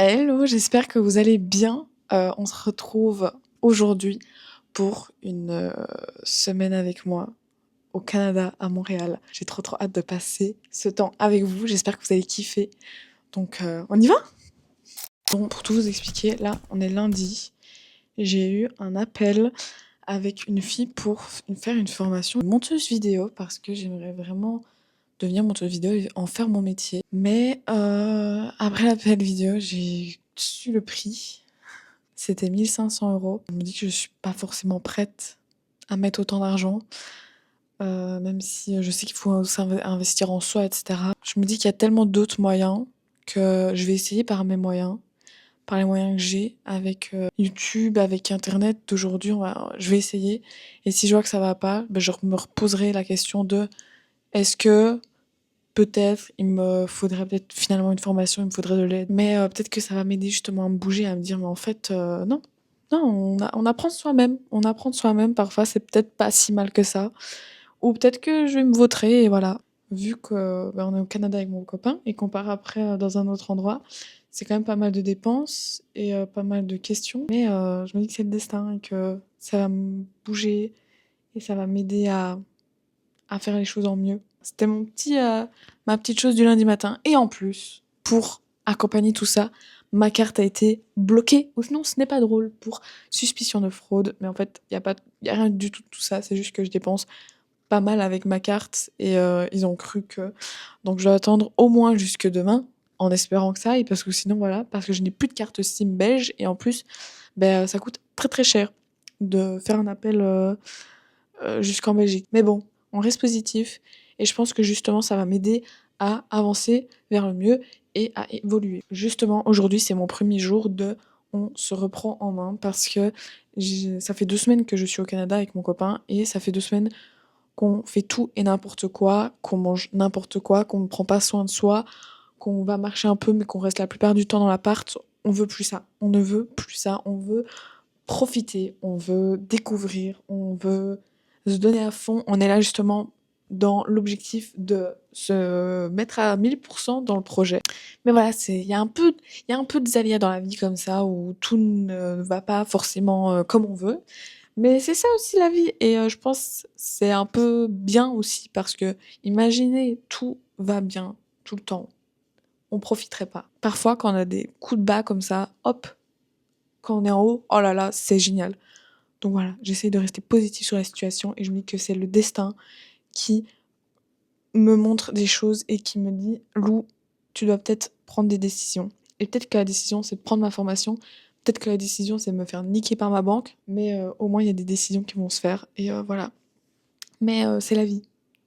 Hello, j'espère que vous allez bien. On se retrouve aujourd'hui pour une semaine avec moi au Canada, à Montréal. J'ai trop hâte de passer ce temps avec vous. J'espère que vous allez kiffer. Donc on y va? Donc pour tout vous expliquer, là on est lundi. J'ai eu un appel avec une fille pour faire une formation de monteuse vidéo parce que j'aimerais vraiment devenir monteuse vidéo et en faire mon métier. Mais après l'appel vidéo, j'ai su le prix. C'était 1500 €. Je me dis que je suis pas forcément prête à mettre autant d'argent, même si je sais qu'il faut aussi investir en soi, et cetera. Je me dis qu'il y a tellement d'autres moyens que je vais essayer par mes moyens, par les moyens que j'ai avec YouTube, avec internet d'aujourd'hui. Je vais essayer et si je vois que ça va pas, je me reposerai la question de: «Est-ce que peut-être il me faudrait peut-être finalement une formation, il me faudrait de l'aide?» Mais peut-être que ça va m'aider justement à me bouger, à me dire: «Mais en fait, non, non, on apprend de soi-même. On apprend de soi-même, parfois c'est peut-être pas si mal que ça». Ou peut-être que je vais me vautrer et voilà. Vu que, on est au Canada avec mon copain et qu'on part après, dans un autre endroit, c'est quand même pas mal de dépenses et pas mal de questions. Mais je me dis que c'est le destin et que ça va me bouger et ça va m'aider à faire les choses en mieux. C'était ma petite chose du lundi matin et en plus, pour accompagner tout ça, ma carte a été bloquée ou sinon ce n'est pas drôle pour suspicion de fraude. Mais en fait, il y a rien du tout de tout ça, c'est juste que je dépense pas mal avec ma carte et ils ont cru que donc je dois attendre au moins jusque demain en espérant que ça aille parce que sinon voilà, parce que je n'ai plus de carte SIM belge et en plus, ça coûte très, très cher de faire un appel, jusqu'en Belgique. Mais bon, on reste positif et je pense que justement ça va m'aider à avancer vers le mieux et à évoluer. Justement, aujourd'hui, c'est mon premier jour de on se reprend en main parce que ça fait 2 semaines que je suis au Canada avec mon copain et ça fait 2 semaines qu'on fait tout et n'importe quoi, qu'on mange n'importe quoi, qu'on ne prend pas soin de soi, qu'on va marcher un peu mais qu'on reste la plupart du temps dans l'appart. On veut plus ça. On ne veut plus ça. On veut profiter, on veut découvrir, on veut se donner à fond. On est là justement dans l'objectif de se mettre à 1000% dans le projet. Mais voilà, il y a un peu des aléas dans la vie comme ça où tout ne va pas forcément comme on veut. Mais c'est ça aussi la vie et je pense c'est un peu bien aussi parce que imaginez tout va bien tout le temps, on profiterait pas. Parfois quand on a des coups de bas comme ça, hop, quand on est en haut, oh là là, c'est génial. Donc voilà, j'essaie de rester positive sur la situation et je me dis que c'est le destin qui me montre des choses et qui me dit: «Lou, tu dois peut-être prendre des décisions». Et peut-être que la décision, c'est de prendre ma formation, peut-être que la décision, c'est de me faire niquer par ma banque, mais au moins il y a des décisions qui vont se faire et voilà. Mais c'est la vie.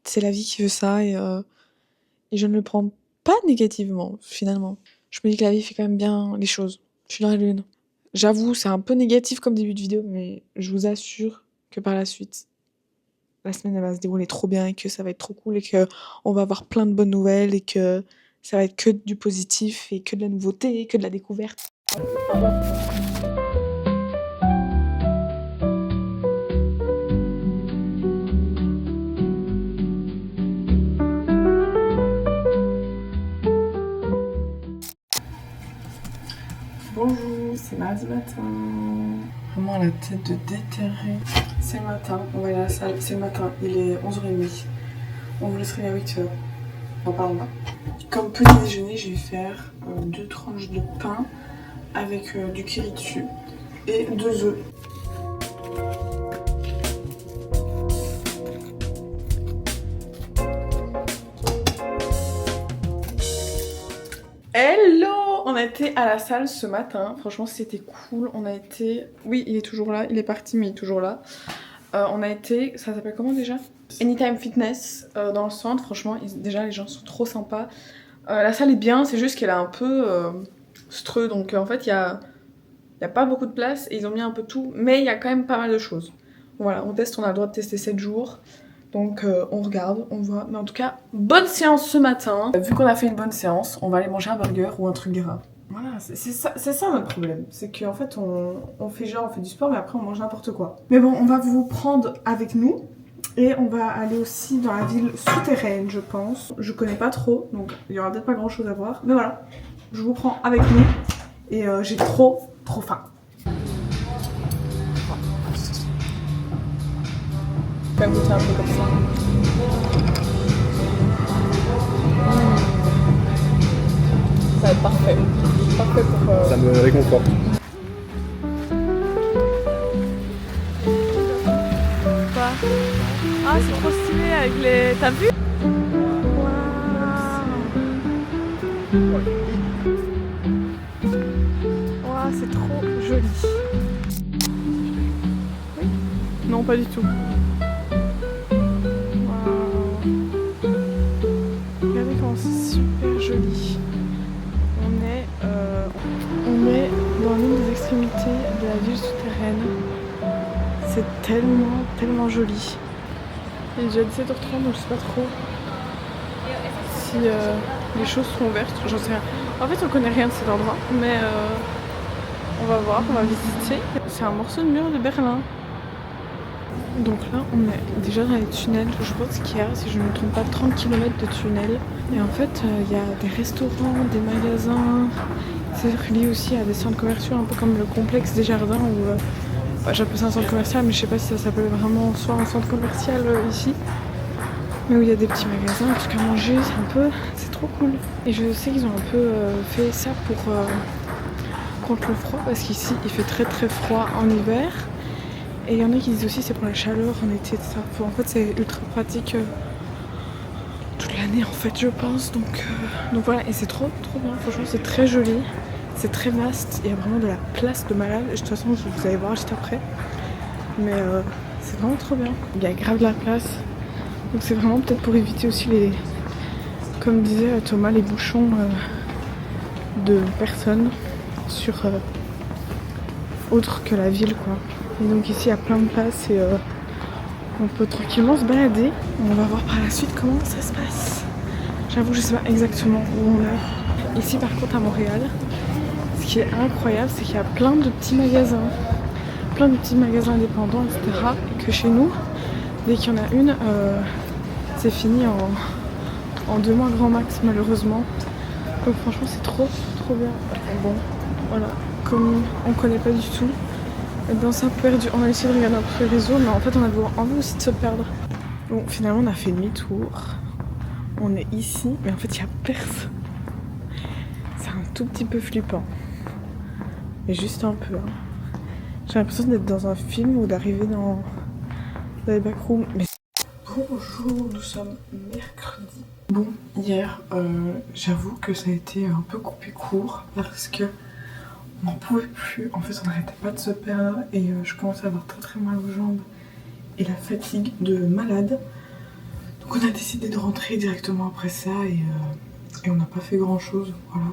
C'est la vie qui veut ça et je ne le prends pas négativement, finalement. Je me dis que la vie fait quand même bien les choses. Je suis dans la lune. J'avoue, c'est un peu négatif comme début de vidéo, mais je vous assure que par la suite, la semaine elle va se dérouler trop bien et que ça va être trop cool et qu'on va avoir plein de bonnes nouvelles et que ça va être que du positif et que de la nouveauté, que de la découverte. Bonjour, c'est mardi matin. Vraiment la tête de déterré. C'est le matin, on va aller à la salle. C'est le matin, il est 11h30. On voulait se réveiller à 8h. Enfin, pardon. Comme petit déjeuner, je vais faire 2 tranches de pain avec du curry dessus et 2 œufs. Hello! On a été à la salle ce matin, franchement c'était cool, on a été... Oui, il est toujours là, il est parti mais il est toujours là. On a été, ça s'appelle comment déjà? Anytime Fitness dans le centre, franchement déjà les gens sont trop sympas. La salle est bien, c'est juste qu'elle est un peu streux, donc en fait il y a pas beaucoup de place et ils ont mis un peu tout, mais il y a quand même pas mal de choses. Voilà, on teste, on a le droit de tester 7 jours. Donc on regarde, on voit. Mais en tout cas, bonne séance ce matin. Vu qu'on a fait une bonne séance, on va aller manger un burger ou un truc gras. Voilà, c'est ça notre problème. C'est qu'en fait, on fait genre, on fait du sport, mais après on mange n'importe quoi. Mais bon, on va vous prendre avec nous. Et on va aller aussi dans la ville souterraine, je pense. Je connais pas trop, donc il y aura peut-être pas grand chose à voir. Mais voilà, je vous prends avec nous. Et j'ai trop faim. Je vais goûter un peu comme ça. Ça va être parfait. Parfait pour... Ça me réconforte. Quoi? Ah, c'est trop stylé avec les... T'as vu? Waouh, c'est trop joli. Oui? Non, pas du tout. Waouh. Regardez comment c'est super joli. On est dans l'une des extrémités de la ville souterraine. C'est tellement joli. Il est déjà 17h30 donc je sais pas trop si les choses sont ouvertes. J'en sais rien. En fait on connaît rien de cet endroit mais on va voir, on va visiter. C'est un morceau de mur de Berlin. Donc là on est déjà dans les tunnels. Je pense qu'il y a, si je ne me trompe pas, 30 km de tunnels. Et en fait il y a des restaurants, des magasins. C'est relié aussi à des centres commerciaux, un peu comme le complexe des jardins où j'appelle ça un centre commercial, mais je sais pas si ça s'appelle vraiment en soi un centre commercial ici. Mais où il y a des petits magasins, des trucs à manger, c'est trop cool. Et je sais qu'ils ont un peu fait ça pour contre le froid, parce qu'ici il fait très froid en hiver. Et il y en a qui disent aussi c'est pour la chaleur en été, etc. En fait c'est ultra pratique toute l'année en fait je pense. Donc voilà, et c'est trop bien, franchement c'est très joli. C'est très vaste, il y a vraiment de la place de malade. De toute façon, vous allez voir juste après. Mais c'est vraiment trop bien. Il y a grave de la place. Donc c'est vraiment peut-être pour éviter aussi les... Comme disait Thomas, les bouchons de personnes sur autre que la ville quoi. Et donc ici il y a plein de places et on peut tranquillement se balader. On va voir par la suite comment ça se passe. J'avoue je sais pas exactement où on est. Ici par contre à Montréal, ce qui est incroyable, c'est qu'il y a plein de petits magasins indépendants, etc. Et que chez nous, dès qu'il y en a une, c'est fini en 2 mois grand max, malheureusement. Donc franchement, c'est trop bien. Bon, voilà, comme on connaît pas du tout, et bien ça perdu. On a essayé de regarder un peu les réseaux, mais en fait, on avait envie aussi de se perdre. Bon, finalement, on a fait demi-tour. On est ici, mais en fait, il n'y a personne. C'est un tout petit peu flippant. Mais juste un peu. Hein. J'ai l'impression d'être dans un film ou d'arriver dans les backrooms. Mais... Bonjour, nous sommes mercredi. Bon, hier, j'avoue que ça a été un peu coupé court parce que on n'en pouvait plus. En fait, on n'arrêtait pas de se perdre et je commençais à avoir très mal aux jambes et la fatigue de malade. Donc on a décidé de rentrer directement après ça et on n'a pas fait grand chose, voilà.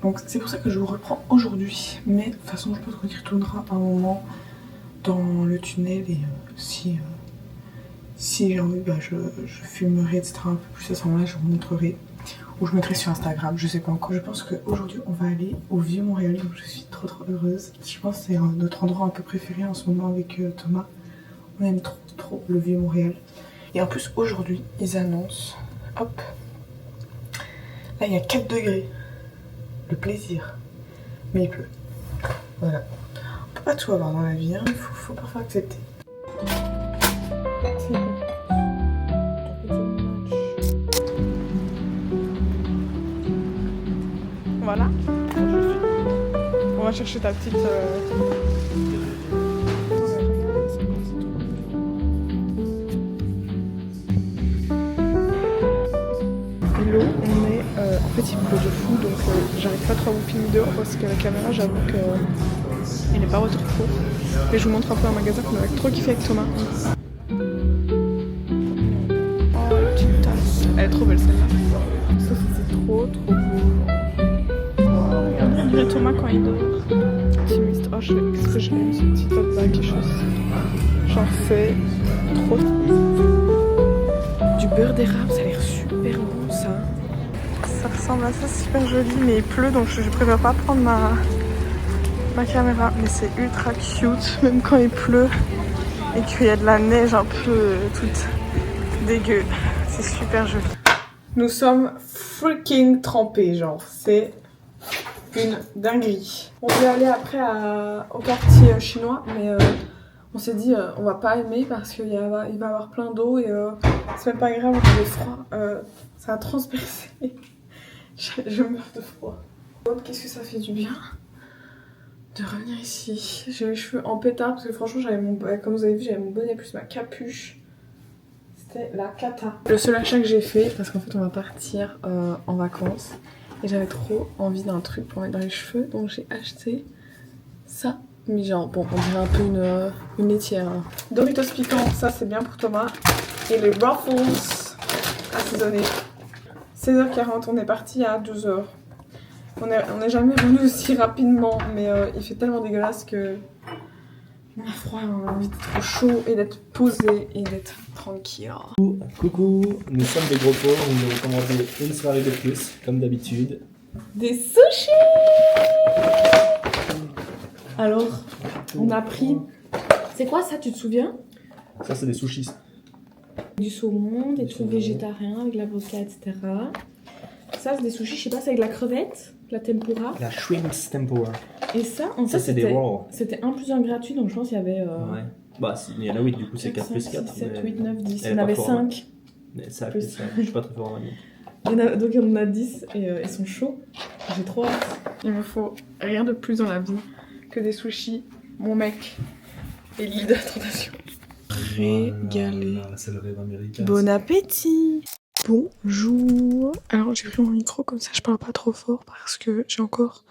Donc c'est pour ça que je vous reprends aujourd'hui. Mais de toute façon je pense qu'on y retournera un moment dans le tunnel et si j'ai envie je filmerai etc un peu plus à ce moment là, je vous montrerai. Ou je mettrai sur Instagram, je sais pas encore. Je pense qu'aujourd'hui on va aller au Vieux-Montréal, donc je suis trop heureuse. Je pense que c'est notre endroit un peu préféré en ce moment avec Thomas. On aime trop le Vieux-Montréal. Et en plus aujourd'hui ils annoncent, hop, là il y a 4 degrés. Le plaisir, mais il pleut. Voilà. On peut pas tout avoir dans la vie, hein. Faut parfois accepter. Voilà. On va chercher ta petite... Hello, on est... en fait il pleut de fou donc j'arrive pas trop à vous filmer dehors parce que la caméra j'avoue que il n'est pas waterproof. Et je vous montre un peu un magasin qu'on avait trop kiffé avec Thomas. Oh la petite tasse, elle est trop belle celle-là. Ça c'est trop beau. On dirait Thomas quand il dort. Optimiste, oh qu'est-ce que je l'aime ce petit tote bag, quelque chose. Genre c'est trop du beurre d'érable, ça a l'air super bon ça. Ça ressemble à ça, c'est super joli, mais il pleut donc je préfère pas prendre ma caméra. Mais c'est ultra cute, même quand il pleut et qu'il y a de la neige un peu toute dégueu. C'est super joli. Nous sommes freaking trempés, genre c'est une dinguerie. On voulait aller après au quartier chinois, mais on s'est dit on va pas aimer parce qu'il va y avoir plein d'eau et c'est même pas grave, on avait froid. Ça a transpercé. Je meurs de froid. Qu'est-ce que ça fait du bien de revenir ici. J'ai les cheveux en pétard parce que franchement comme vous avez vu, j'avais mon bonnet plus ma capuche. C'était la cata. Le seul achat que j'ai fait, parce qu'en fait on va partir en vacances et j'avais trop envie d'un truc pour mettre dans les cheveux, donc j'ai acheté ça. Mais genre bon, on dirait un peu une laitière. Hein. Doritos piquants, ça c'est bien pour Thomas. Et les Ruffles assaisonnés. 16h40, on est parti à 12h. On est jamais revenu aussi rapidement, mais il fait tellement dégueulasse que on a froid, on a envie d'être chaud et d'être posé et d'être tranquille. Coucou, nous sommes des gros pauvres, on nous a recommandé une soirée de plus, comme d'habitude. Des sushis. Alors, on a pris... C'est quoi ça, tu te souviens? Ça c'est des sushis. Du saumon, des trucs végétariens avec la vodka, etc. Ça c'est des sushis, je sais pas, c'est avec la crevette, la tempura. La shrimps tempura. Et ça, en Ça fait, c'est des rolls. c'était 1 plus 1 gratuit, donc je pense qu'il y avait... Ouais. Bah il y en a 8, du coup c'est 4 plus 4. 7, 8, 9, 10. Elle On est avait pas forte, 5. Mais ça, Plus. ça, je suis pas très fort en ami. Donc on en a 10 et ils sont chauds. J'ai trop hâte. Il me faut rien de plus dans la vie que des sushis, mon mec et l'île de la tentation. Régalé. C'est le rêve américain. Bon appétit. Bonjour. Alors j'ai pris mon micro comme ça je parle pas trop fort parce que j'ai encore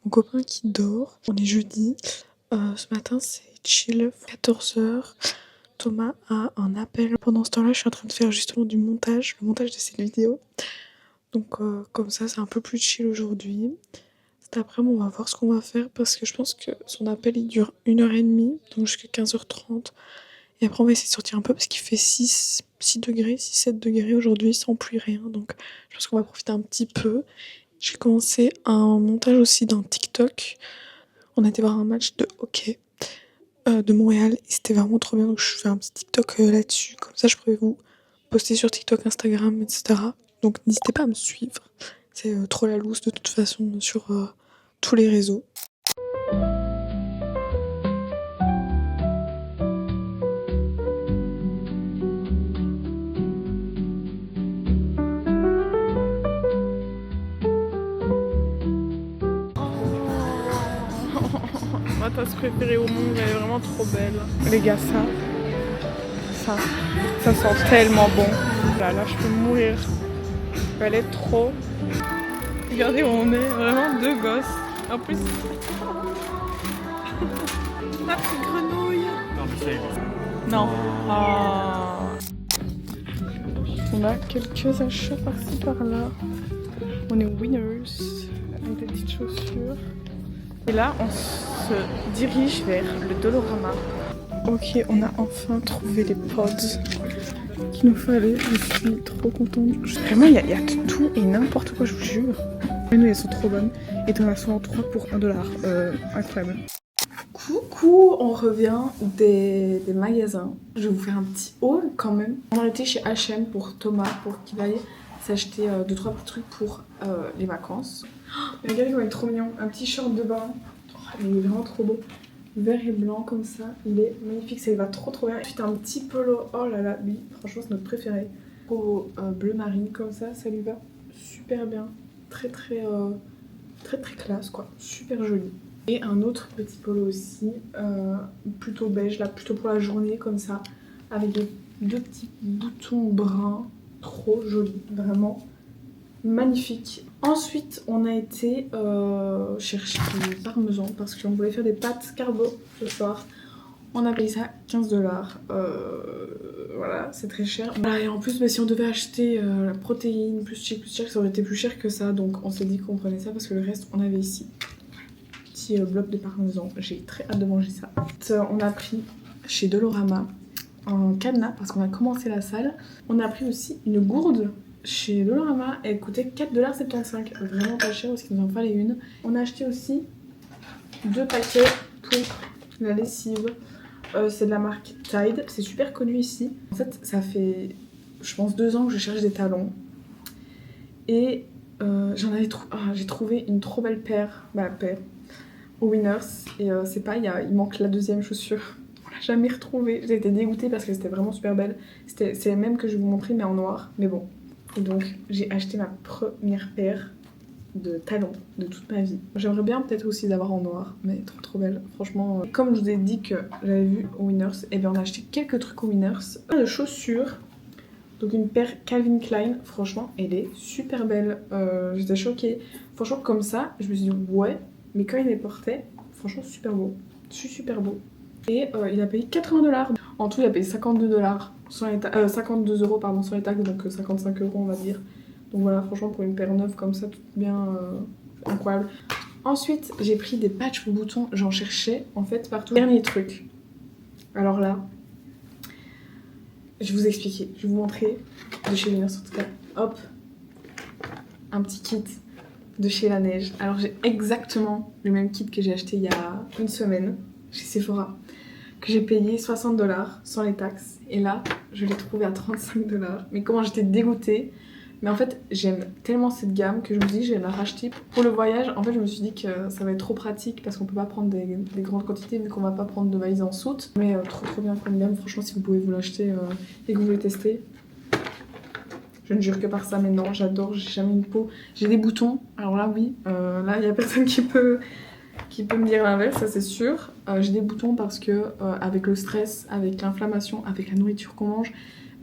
mon copain qui dort. On est jeudi. Ce matin c'est chill, 14h. Thomas a un appel. Pendant ce temps-là je suis en train de faire justement le montage de cette vidéo. Donc comme ça c'est un peu plus chill aujourd'hui. Cet après-midi on va voir ce qu'on va faire parce que je pense que son appel il dure 1h30 donc jusqu'à 15h30. Et après on va essayer de sortir un peu parce qu'il fait 6 degrés, 6-7 degrés aujourd'hui sans pluie rien. Donc je pense qu'on va profiter un petit peu. J'ai commencé un montage aussi d'un TikTok. On a été voir un match de hockey de Montréal et c'était vraiment trop bien. Donc je fais un petit TikTok là-dessus. Comme ça je pourrais vous poster sur TikTok, Instagram, etc. Donc n'hésitez pas à me suivre. C'est trop la loose de toute façon sur tous les réseaux. Ma tasse préférée au monde, elle est vraiment trop belle. Les gars, ça sent tellement bon. Là, je peux mourir. Elle est trop. Regardez où on est, vraiment deux gosses. En plus, la petite grenouille. Non. Ah. On a quelques achats par-ci par-là. On est winners avec des petites chaussures. Et là, on se dirige vers le Dolorama. Ok, on a enfin trouvé les pods qu'il nous fallait. Je suis trop contente. Vraiment, il y a tout et n'importe quoi, je vous jure. Les nouilles, elles sont trop bonnes. Et t'en as souvent 3 pour $1. Incroyable. Coucou, on revient des magasins. Je vais vous faire un petit haul quand même. On a été chez H&M pour Thomas, pour qu'il aille s'acheter 2-3 petits trucs pour les vacances. Mais regardez comme il est trop mignon, un petit short de bain, il est vraiment trop beau, vert et blanc comme ça, il est magnifique, ça lui va trop bien. Ensuite un petit polo, oh là là, lui franchement c'est notre préféré, au bleu marine comme ça lui va super bien, très classe quoi, super joli. Et un autre petit polo aussi, plutôt beige là, plutôt pour la journée comme ça, avec deux petits boutons bruns, trop joli, vraiment magnifique. Ensuite, on a été chercher du parmesan parce qu'on voulait faire des pâtes carbo ce soir. On a payé ça $15. Voilà, c'est très cher. Voilà, et en plus, si on devait acheter la protéine plus chic, ça aurait été plus cher que ça. Donc, on s'est dit qu'on prenait ça parce que le reste, on avait ici. Petit bloc de parmesan. J'ai très hâte de manger ça. On a pris chez Dolorama un cadenas parce qu'on a commencé la salle. On a pris aussi une gourde chez Dolorama, elle coûtait $4,75, vraiment pas cher parce qu'il nous en fallait une. On a acheté aussi 2 paquets pour la lessive, c'est de la marque Tide, c'est super connu ici. En fait ça fait je pense 2 ans que je cherche des talons et J'ai trouvé une trop belle paire, au Winners. Et c'est pas, il manque la deuxième chaussure. On l'a jamais retrouvée. J'ai été dégoûtée parce que c'était vraiment super belle. C'est la même que je vais vous montrer mais en noir. Mais bon. Et donc j'ai acheté ma première paire de talons de toute ma vie. J'aimerais bien peut-être aussi d'avoir en noir, mais trop belle. Franchement, comme je vous ai dit que j'avais vu au Winners, et bien on a acheté quelques trucs au Winners. De chaussures. Donc une paire Calvin Klein, franchement, elle est super belle. J'étais choquée. Franchement, comme ça, je me suis dit ouais, mais quand il les portait, franchement, super beau. Super beau. Et il a payé 80$. En tout, il a payé 52$, 52 euros pardon, sur les taxes, donc 55 euros on va dire. Donc voilà, franchement, pour une paire neuve comme ça, toute bien incroyable. Ensuite, j'ai pris des patchs pour boutons. J'en cherchais en fait partout. Dernier truc. Alors là. Je vais vous expliquer, je vais vous montrer de chez Winners en tout cas. Hop, un petit kit de chez La Neige. Alors j'ai exactement le même kit que j'ai acheté il y a une semaine chez Sephora, que j'ai payé 60$ sans les taxes. Et là, je l'ai trouvé à 35$. Mais comment j'étais dégoûtée. Mais en fait, j'aime tellement cette gamme que je me dis je vais la racheter. Pour le voyage, en fait, je me suis dit que ça va être trop pratique parce qu'on peut pas prendre des grandes quantités vu qu'on va pas prendre de valise en soute. Mais trop bien comme gamme, franchement, si vous pouvez vous l'acheter et que vous voulez tester. Je ne jure que par ça, mais non, j'adore, j'ai jamais une peau. J'ai des boutons, alors là, oui, là, il y a personne qui peut me dire l'inverse, ça c'est sûr. J'ai des boutons parce que avec le stress, avec l'inflammation, avec la nourriture qu'on mange,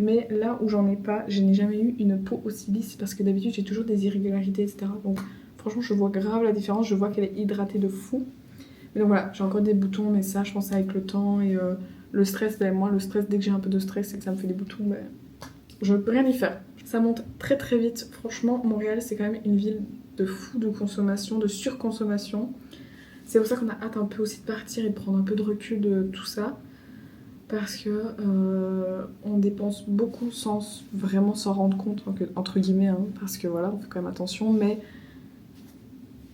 mais là où j'en ai pas, je n'ai jamais eu une peau aussi lisse parce que d'habitude j'ai toujours des irrégularités, etc. Donc franchement, je vois grave la différence, je vois qu'elle est hydratée de fou. Mais donc voilà, j'ai encore des boutons, mais ça, je pense avec le temps et le stress, moi, le stress, dès que j'ai un peu de stress et que ça me fait des boutons, je ne peux rien y faire. Ça monte très vite. Franchement, Montréal, c'est quand même une ville de fou de consommation, de surconsommation. C'est pour ça qu'on a hâte un peu aussi de partir et de prendre un peu de recul de tout ça. Parce que on dépense beaucoup sans vraiment s'en rendre compte, entre guillemets, hein, parce que voilà, on fait quand même attention, mais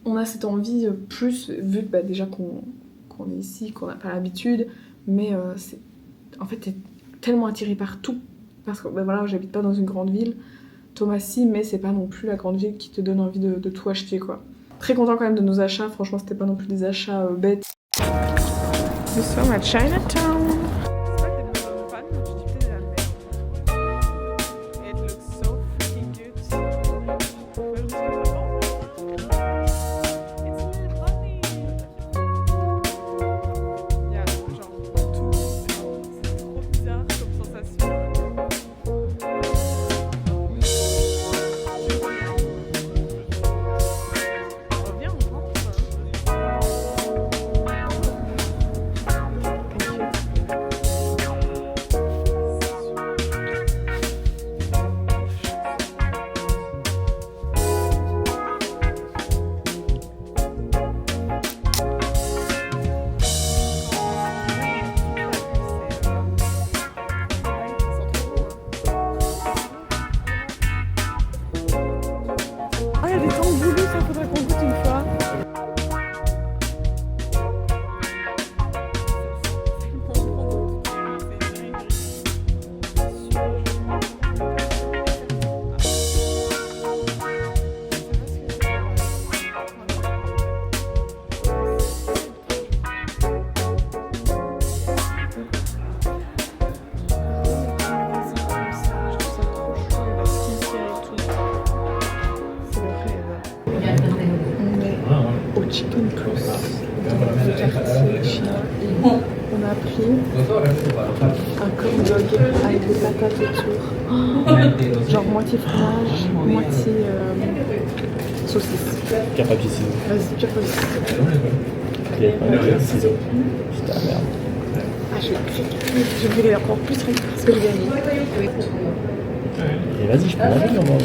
on a cette envie plus, vu que déjà qu'on est ici, qu'on n'a pas l'habitude, mais en fait, t'es tellement attiré par tout, parce que voilà, j'habite pas dans une grande ville, Thomas si, mais c'est pas non plus la grande ville qui te donne envie de tout acheter, quoi. Très content quand même de nos achats, franchement, c'était pas non plus des achats bêtes. Nous sommes à Chinatown. Chicken Plus de quartier chinois. On a pris un corn dog avec des patates autour. Genre moitié fromage, moitié saucisse. Pierre papier ciseaux. Vas-y, pierre papier ciseaux. Putain, merde. Ah, je voulais encore plus rire parce que j'ai gagné. Et vas-y, je peux manger normalement.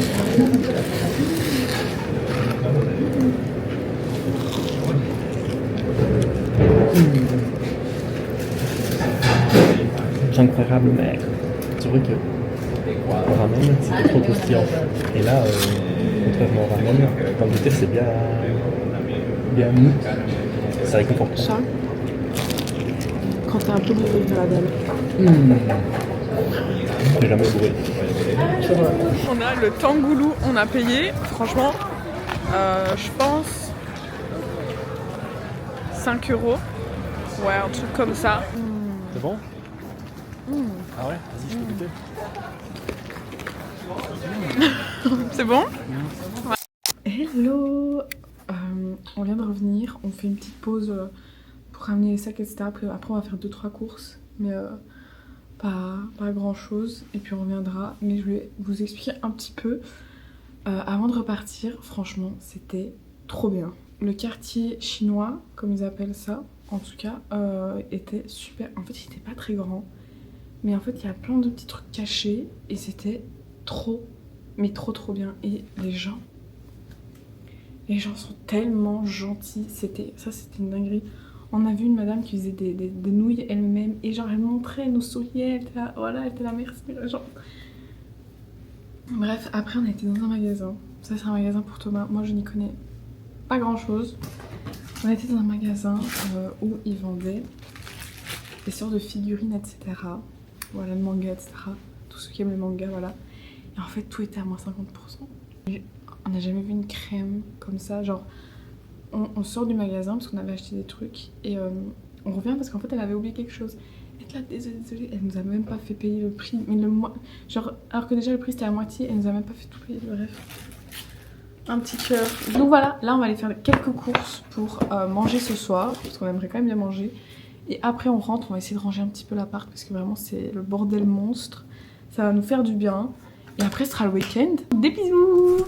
Incroyable, mais c'est vrai que au ramen c'était trop croustillant. Et là, contrairement au ramen, la pomme de terre c'est bien mou. Ça réconforte. Ça, quand t'es un peu bourré de la dalle. J'ai jamais bourré. On a le tangoulou, on a payé. Franchement, Je pense 5 €. Ouais, un truc comme ça. C'est bon? Ah ouais? Vas-y, je peux goûter. C'est bon? Ouais. Hello. On vient de revenir, on fait une petite pause pour ramener les sacs, etc. Après on va faire 2-3 courses, mais pas grand chose. Et puis on reviendra, mais je vais vous expliquer un petit peu. Avant de repartir, franchement, c'était trop bien. Le quartier chinois, comme ils appellent ça, en tout cas, était super. En fait, il était pas très grand, mais en fait, il y a plein de petits trucs cachés et c'était trop, mais trop bien. Et les gens sont tellement gentils. C'était une dinguerie. On a vu une madame qui faisait des nouilles elle-même et genre elle montrait, elle nous souriait, elle était là, voilà, elle était là, merci, genre. Bref, après on a été dans un magasin. Ça c'est un magasin pour Thomas, moi je n'y connais pas grand chose. On a été dans un magasin où ils vendaient des sortes de figurines, etc. Voilà, le manga, etc. Tous ceux qui aiment le manga, voilà. Et en fait tout était à moins 50%. On n'a jamais vu une crème comme ça, genre on sort du magasin parce qu'on avait acheté des trucs et on revient parce qu'en fait elle avait oublié quelque chose. Et là, désolée, elle nous a même pas fait payer le prix, mais genre alors que déjà le prix c'était à moitié, elle nous a même pas fait tout payer, bref. Un petit cœur. Donc voilà, là on va aller faire quelques courses pour manger ce soir, parce qu'on aimerait quand même bien manger. Et après on rentre, on va essayer de ranger un petit peu l'appart parce que vraiment c'est le bordel monstre. Ça va nous faire du bien. Et après ce sera le week-end. Des bisous!